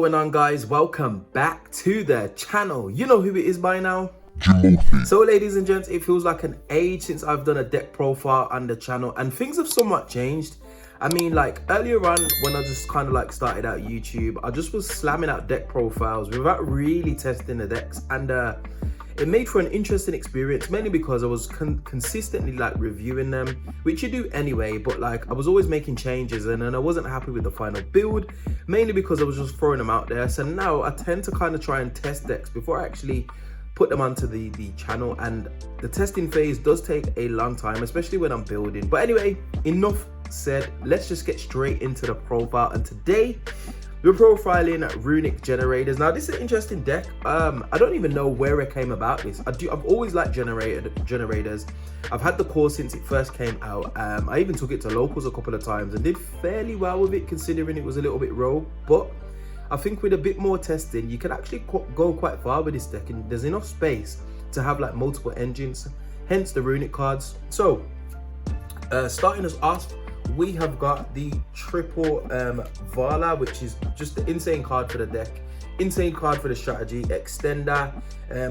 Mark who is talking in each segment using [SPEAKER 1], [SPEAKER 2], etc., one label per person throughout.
[SPEAKER 1] going on, guys? Welcome back to the channel. You know who it is by now.
[SPEAKER 2] Jimothy.
[SPEAKER 1] So ladies and gents, it feels like an age since I've done a deck profile on the channel, and things have somewhat changed. I mean, like earlier on when I just kind of like started out YouTube, I just was slamming out deck profiles without really testing the decks, and it made for an interesting experience, mainly because I was consistently like reviewing them, which you do anyway, but like I was always making changes, and then I wasn't happy with the final build, mainly because I was just throwing them out there. So now I tend to kind of try and test decks before I actually put them onto the channel, and the testing phase does take a long time, especially when I'm building. But anyway, enough said, let's just get straight into the profile. And today we're profiling Runick Generators. Now this is an interesting deck. I don't even know where it came about this. I've always liked generators. I've had the core since it first came out. I even took it to locals a couple of times and did fairly well with it, considering it was a little bit rogue. But I think with a bit more testing, you can actually go quite far with this deck, and there's enough space to have like multiple engines, hence the Runick cards. So starting us off, we have got the triple Vala, which is just the insane card for the deck, insane card for the strategy. Extender,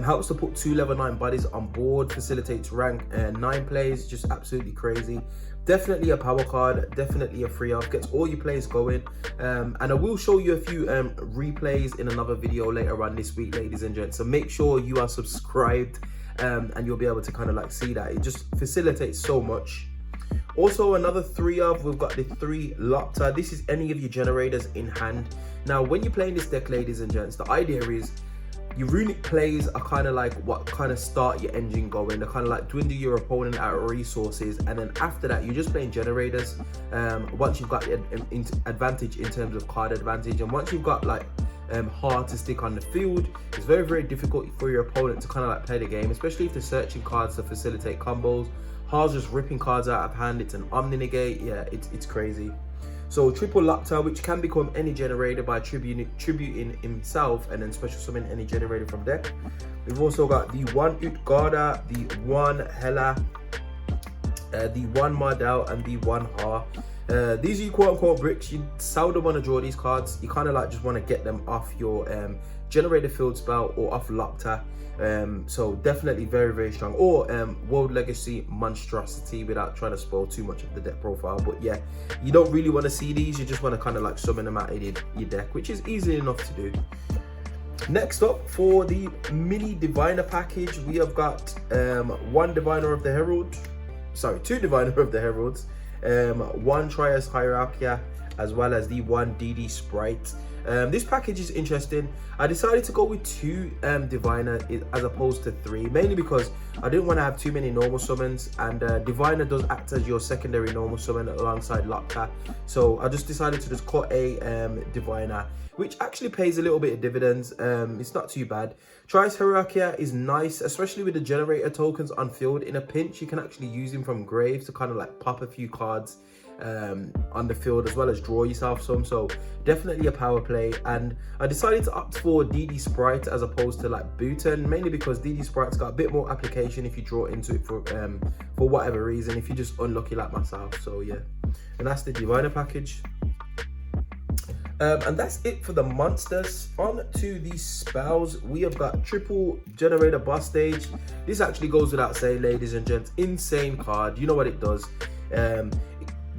[SPEAKER 1] helps to put 2 level 9 bodies on board, facilitates rank 9 plays, just absolutely crazy. Definitely a power card, definitely a free up, gets all your plays going. And I will show you a few replays in another video later on this week, ladies and gents. So make sure you are subscribed, and you'll be able to kind of like see that. It just facilitates so much. Also, another 3 of, we've got the 3 Lopta. This is any of your generators in hand. Now, when you're playing this deck, ladies and gents, the idea is your Runick plays are kind of like what kind of start your engine going. They kind of like dwindle your opponent out of resources, and then after that, you're just playing generators. Once you've got an advantage in terms of card advantage, and once you've got like hard to stick on the field, it's very, very difficult for your opponent to kind of like play the game, especially if they're searching cards to facilitate combos. Hard's just ripping cards out of hand. It's an Omni Negate. Yeah, it's crazy. So triple Lopta, which can become any generator by tributing himself and then special summon any generator from deck. We've also got the 1 Utgarda, the 1 Hela, the 1 Mardell, and the 1 Ha. These are your quote-unquote bricks. You seldom want to draw these cards. You kind of like just want to get them off your generator field spell or off Lopta. So definitely very, very strong. Or World Legacy Monstrosity, without trying to spoil too much of the deck profile. But yeah, you don't really want to see these. You just want to kind of like summon them out of your deck, which is easy enough to do. Next up, for the mini diviner package, we have got 1 diviner of the Herald, sorry, 2 diviner of the Heralds, 1 Trias Hierarchia, as well as the 1 DD Sprite. This package is interesting. I decided to go with 2 diviner as opposed to 3, mainly because I didn't want to have too many normal summons, and diviner does act as your secondary normal summon alongside Lopta. So I just decided to just cut a diviner, which actually pays a little bit of dividends. It's not too bad. Trias Hierarchia is nice, especially with the generator tokens on field. In a pinch, you can actually use him from graves to kind of like pop a few cards on the field, as well as draw yourself some. So definitely a power play. And I decided to opt for DD Sprite as opposed to like Booten, mainly because DD Sprite's got a bit more application if you draw into it for whatever reason, if you're just unlucky like myself. So yeah, and that's the diviner package. And that's it for the monsters. On to the spells, we have got triple generator boss stage. This actually goes without saying, ladies and gents, insane card. You know what it does.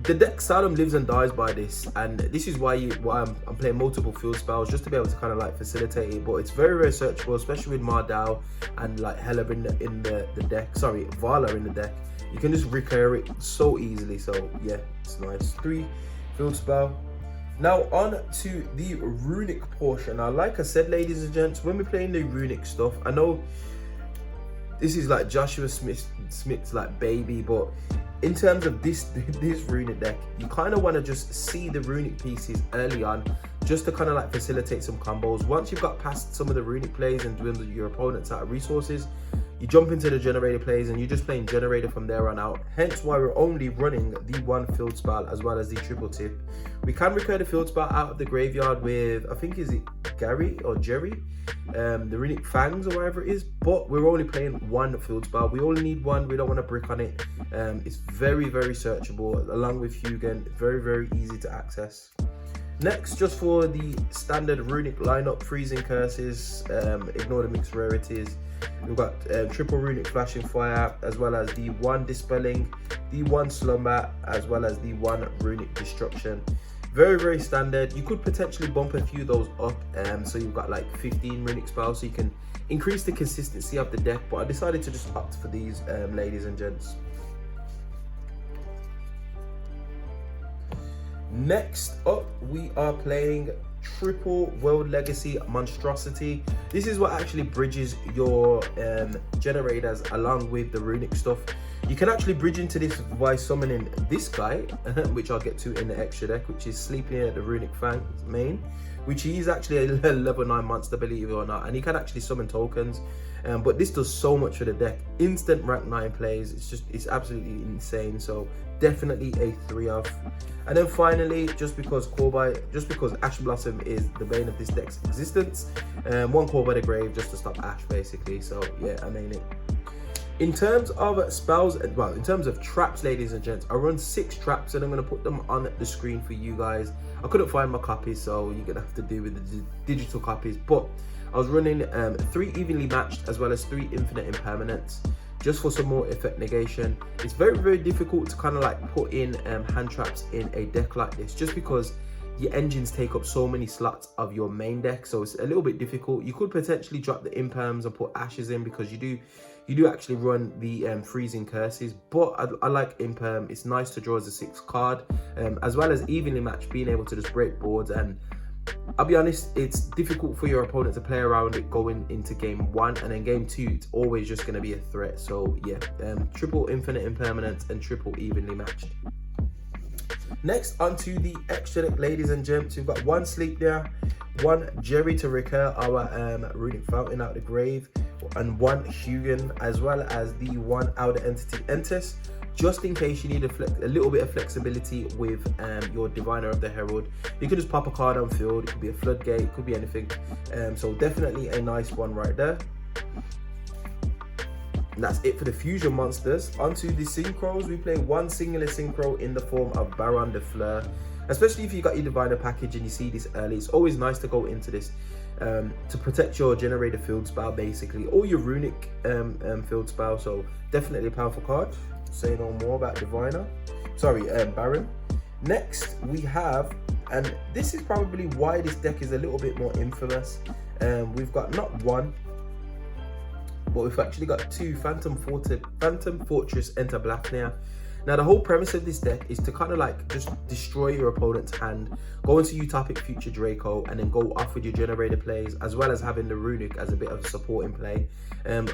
[SPEAKER 1] The deck seldom lives and dies by this, and this is why I'm playing multiple field spells, just to be able to kind of like facilitate it. But it's very, very searchable, especially with Mardell and like Hela in the deck. Sorry, Vala in the deck. You can just recur it so easily. So yeah, it's nice. 3 field spell. Now on to the Runick portion. Now, like I said, ladies and gents, when we're playing the Runick stuff, I know this is like Joshua Smith's like baby, but in terms of this Runick deck, you kind of want to just see the Runick pieces early on, just to kind of like facilitate some combos. Once you've got past some of the Runick plays and dwindle your opponents out of resources, you jump into the generator plays and you're just playing generator from there on out. Hence why we're only running the 1 field spell as well as the triple tip. We can recur the field spell out of the graveyard with, I think, is it Gary or Jerry, the Runick Fangs or whatever it is, but we're only playing 1 field spell. We only need 1. We don't want to brick on it. It's very, very searchable, along with Hugin. Very, very easy to access. Next, just for the standard Runick lineup, freezing curses, ignore the mixed rarities. We've got triple Runick flashing fire, as well as the one dispelling, the one slumber, as well as the one Runick destruction. Very, very standard. You could potentially bump a few of those up, so you've got like 15 Runick spells, so you can increase the consistency of the deck. But I decided to just opt for these, ladies and gents. Next up, we are playing triple World Legacy Monstrosity. This is what actually bridges your generators along with the Runick stuff. You can actually bridge into this by summoning this guy, which I'll get to in the extra deck, which is sleeping at the Runick Fang's main, which he is actually a level 9 monster, believe it or not, and he can actually summon tokens. But this does so much for the deck. Instant rank 9 plays. It's absolutely insane. So definitely a 3 of. And then finally, just because Ash Blossom is the bane of this deck's existence, one Call by the Grave just to stop Ash, basically. So yeah, I mean it. In terms of spells, well, in terms of traps, ladies and gents, I run 6 traps, and I'm going to put them on the screen for you guys. I couldn't find my copies, so you're going to have to do with the digital copies. But I was running 3 evenly matched, as well as 3 infinite impermanents, just for some more effect negation. It's very, very difficult to kind of like put in hand traps in a deck like this, just because your engines take up so many slots of your main deck, so it's a little bit difficult. You could potentially drop the imperms and put ashes in, because you do actually run the freezing curses, but I like imperm. It's nice to draw as a 6th card, as well as evenly matched, being able to just break boards. And I'll be honest, it's difficult for your opponent to play around it going into game 1, and then game 2 it's always just going to be a threat. So yeah, triple infinite impermanence and triple evenly matched. Next, onto the extra deck, ladies and gents. We've got 1 Sleep there, 1 Jerry to recur our Runick Fountain out of the grave, and 1 Hugin, as well as the 1 Outer Entity Entis, just in case you need a little bit of flexibility with your Diviner of the Herald. You can just pop a card on field. It could be a Floodgate, it could be anything. So definitely a nice one right there. And that's it for the fusion monsters. Onto the synchros, we play 1 singular synchro in the form of Baron de Fleur. Especially if you got your Diviner package and you see this early, it's always nice to go into this to protect your Generator field spell, basically, or your Runick field spell. So definitely a powerful card. Say no more about Diviner. Sorry, Baron. Next we have, and this is probably why this deck is a little bit more infamous. We've got not 1, but we've actually got 2 Phantom Fortress Enter Blafnir. Now, the whole premise of this deck is to kind of like just destroy your opponent's hand, go into Utopic Future Draco, and then go off with your Generator plays, as well as having the Runick as a bit of support in play.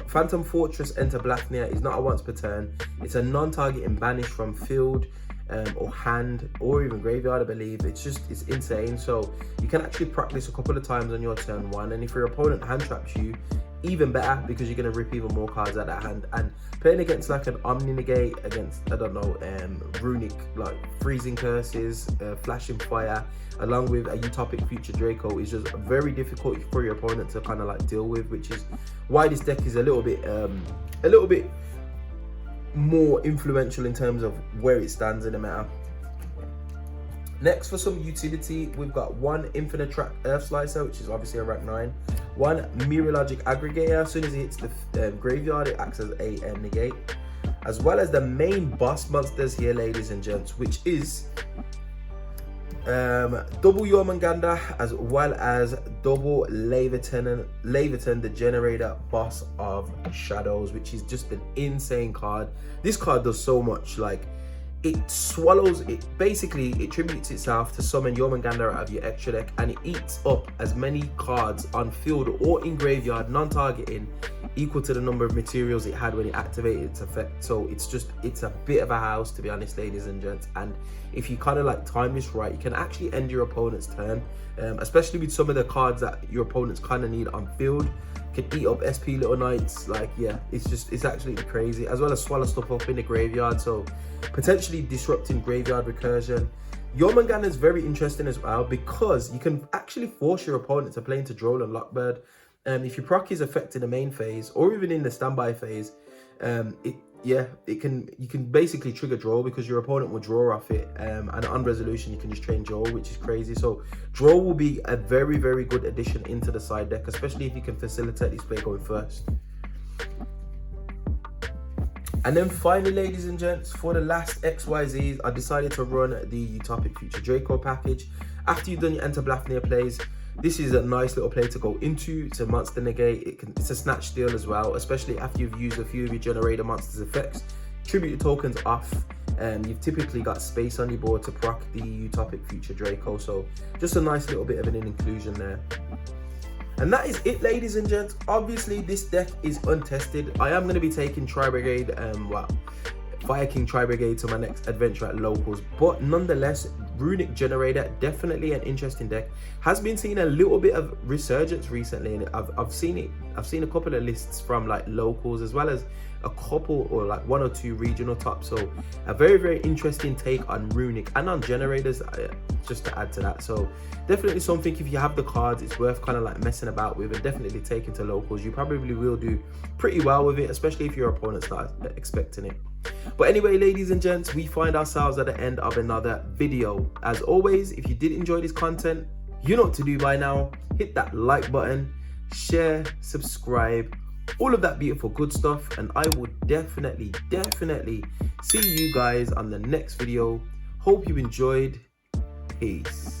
[SPEAKER 1] Phantom Fortress Enter Blafnir is not a once per turn. It's a non-target and banish from field or hand, or even graveyard, I believe. It's insane. So you can actually practice a couple of times on your turn 1, and if your opponent hand traps you, even better, because you're going to rip even more cards out of that hand. And playing against like an Omni Negate, against, I don't know, Runick, like freezing curses, flashing fire, along with a Utopic Future Draco, is just very difficult for your opponent to kind of like deal with, which is why this deck is a little bit more influential in terms of where it stands in the meta. Next, for some utility, we've got 1 Infinite Track Earth Slicer, which is obviously a rank 9. 1 Mirrologic Aggregator. As soon as it hits the graveyard, it acts as a negate. As well as the main boss monsters here, ladies and gents, which is double Jormungandr, as well as double Leviathan, the Generator Boss of Shadows, which is just an insane card. This card does so much. Like, it swallows, it basically, it tributes itself to summon Jormungandr out of your extra deck, and it eats up as many cards on field or in graveyard, non-targeting, equal to the number of materials it had when it activated its effect. So it's a bit of a house, to be honest, ladies and gents. And if you kind of like time this right, you can actually end your opponent's turn, especially with some of the cards that your opponents kind of need on field. Can eat up SP Little Knights. Like, yeah, it's absolutely crazy, as well as swallow stuff up in the graveyard, so potentially disrupting graveyard recursion. Jormungandr is very interesting as well, because you can actually force your opponent to play into Droll and Lockbird. If you proc his effect in the main phase, or even in the standby phase, yeah, you can basically trigger draw because your opponent will draw off it, and on resolution you can just train draw, which is crazy. So draw will be a very, very good addition into the side deck, especially if you can facilitate this play going first. And then finally, ladies and gents, for the last XYZs, I decided to run the Utopic Future Draco package. After you've done your Enter Blafnir plays, this is a nice little play to go into. It's a monster negate. It's a snatch steal as well, especially after you've used a few of your Generaider monsters effects. Tribute tokens off. You've typically got space on your board to proc the Utopic Future Draco. So just a nice little bit of an inclusion there. And that is it, ladies and gents. Obviously, this deck is untested. I am going to be taking Tri-Brigade, Fire King Tri-Brigade to my next adventure at locals. But nonetheless, Runick Generaider, definitely an interesting deck. Has been seeing a little bit of resurgence recently, and I've seen a couple of lists from like locals as well as a couple or like 1 or 2 regional tops. So a very, very interesting take on Runick and on Generators, just to add to that. So definitely something, if you have the cards, it's worth kind of like messing about with and definitely taking to locals. You probably will do pretty well with it, especially if your opponent's not expecting it. But anyway, ladies and gents, we find ourselves at the end of another video. As always, if you did enjoy this content, you know what to do by now. Hit that like button, share, subscribe, all of that beautiful good stuff, and I will definitely see you guys on the next video. Hope you enjoyed. Peace.